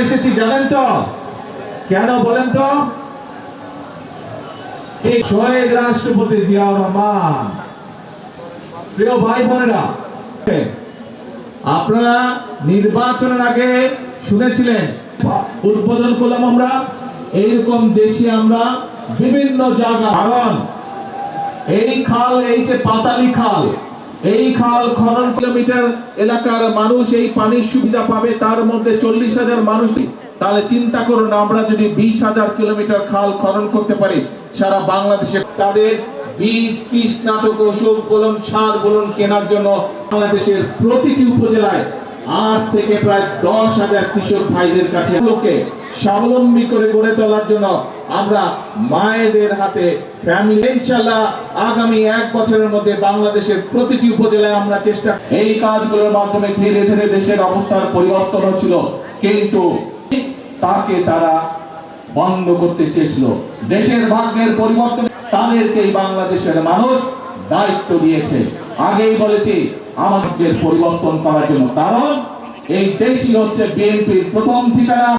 এসেছি জানেন তো কেন বলেন তো? ঠিক শহীদ রাষ্ট্রপতি জিয়াউর রহমান। প্রিয় ভাই বোনেরা, আপনারা নির্বাচনের আগে শুনেছিলেন উদ্বোধন করলাম আমরা এইরকম দেশে আমরা বিভিন্ন জায়গা, কারণ এই খাল, এই যে পাতালি খাল, এই খাল খনন কিলোমিটার এলাকার মানুষ এই পানির সুবিধা পাবে, তার মধ্যে 40,000 মানুষ। তাহলে চিন্তা করুন, আমরা যদি 20,000 কিলোমিটার খাল খনন করতে পারি সারা বাংলাদেশে, তাদের বীজ, কীটনাশক, ওষুধ বলুন, সার বলুন কেনার জন্য বাংলাদেশের প্রতিটি উপজেলায় 8 থেকে প্রায় 10,000 কৃষক ভাইদের কাছে লোকে স্বাবলম্বী করে গড়ে তোলার জন্য আমরা মায়েদের হাতে ফ্যামিলি, ইনশাআল্লাহ আগামী 1 বছরের মধ্যে বাংলাদেশের প্রতিটি উপজেলায় আমরা চেষ্টা, এই কাজগুলোর মাধ্যমে ধীরে ধীরে দেশের অবস্থার পরিবর্তন হচ্ছিল, কিন্তু তাকে তারা বন্ধ করতে চেয়েছিল। দেশের ভাগ্যের পরিবর্তন তাদেরকেই বাংলাদেশের মানুষ দায়িত্ব দিয়েছে। আগেই বলেছি আমাদের পরিবর্তন করার জন্য, কারণ এই দেশই হচ্ছে বিএনপির প্রথম ঠিকানা।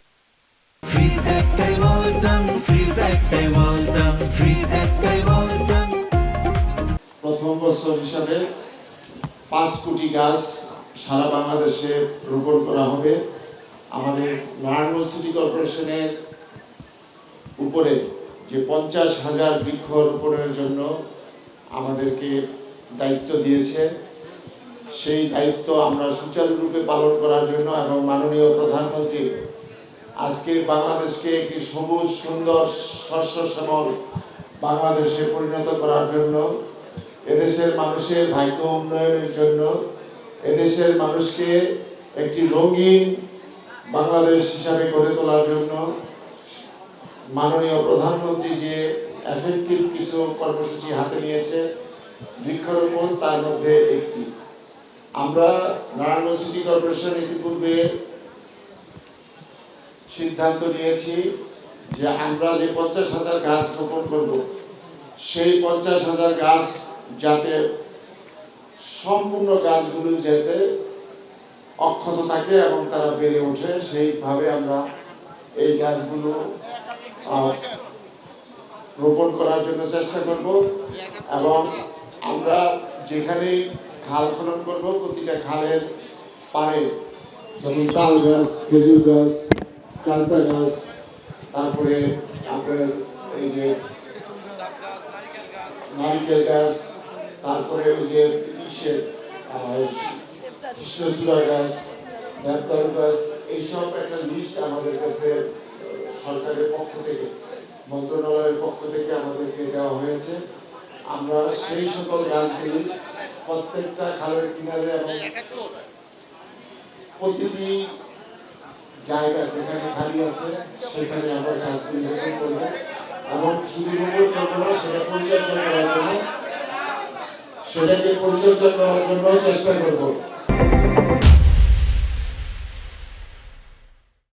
প্রথম বছর হিসাবে 5 কোটি গাছ সারা বাংলাদেশে রোপণ করা হবে। আমাদের নারায়ণগঞ্জ সিটি কর্পোরেশনের উপরে যে 50,000 বৃক্ষ রোপণের জন্য আমাদেরকে দায়িত্ব দিয়েছে, সেই দায়িত্ব আমরা সুচারুরূপে পালন করার জন্য এবং মাননীয় প্রধানমন্ত্রী আজকে বাংলাদেশকে একটি সবুজ সুন্দর শস্য শ্যামল বাংলাদেশে পরিণত করার জন্য, এদেশের মানুষের ভাগ্য উন্নয়নের জন্য, এদেশের মানুষকে একটি রঙিন বাংলাদেশ হিসাবে গড়ে তোলার জন্য মাননীয় প্রধানমন্ত্রী যে এফেক্টিভ কিছু কর্মসূচি হাতে নিয়েছে, বৃক্ষরোপণ তার মধ্যে একটি। আমরা নারায়ণগঞ্জ সিটি কর্পোরেশন ইতিপূর্বে সিদ্ধান্ত নিয়েছি যে আমরা যে 50,000 গাছ রোপণ করব, সেই 50,000 গাছ যাতে সম্পূর্ণ গাছগুলো যাতে অক্ষত থাকে এবং তারা বেড়ে ওঠে, সেইভাবে আমরা এই গাছগুলো রোপণ করার জন্য চেষ্টা করব। এবং আমরা যেখানেই খাল খনন করব, প্রতিটা খালের পাড়ে যেমন তাল গাছ, খেজুর গাছ, চালতা গাছ, তারপরে আপনার এই যে নারিকেল গাছ, তারপরে ওই যে কৃষ্ণচূড়া গাছ, দেবদারু গাছ, এইসব একটা লিস্ট আমাদের কাছে সরকারের পক্ষ থেকে, মন্ত্রণালয়ের পক্ষ থেকে আমাদেরকে দেওয়া হয়েছে। আমরা সেই সকল গাছগুলি প্রত্যেকটা খালের কিনারে এবং প্রতিটি জায়গা যেখানে খালি আছে সেখানে আমরা গাছগুলি রোপণ করবো এবং শুধু রোপণ করবো না, সেটাকে পরিচর্যা করার জন্য চেষ্টা করবো।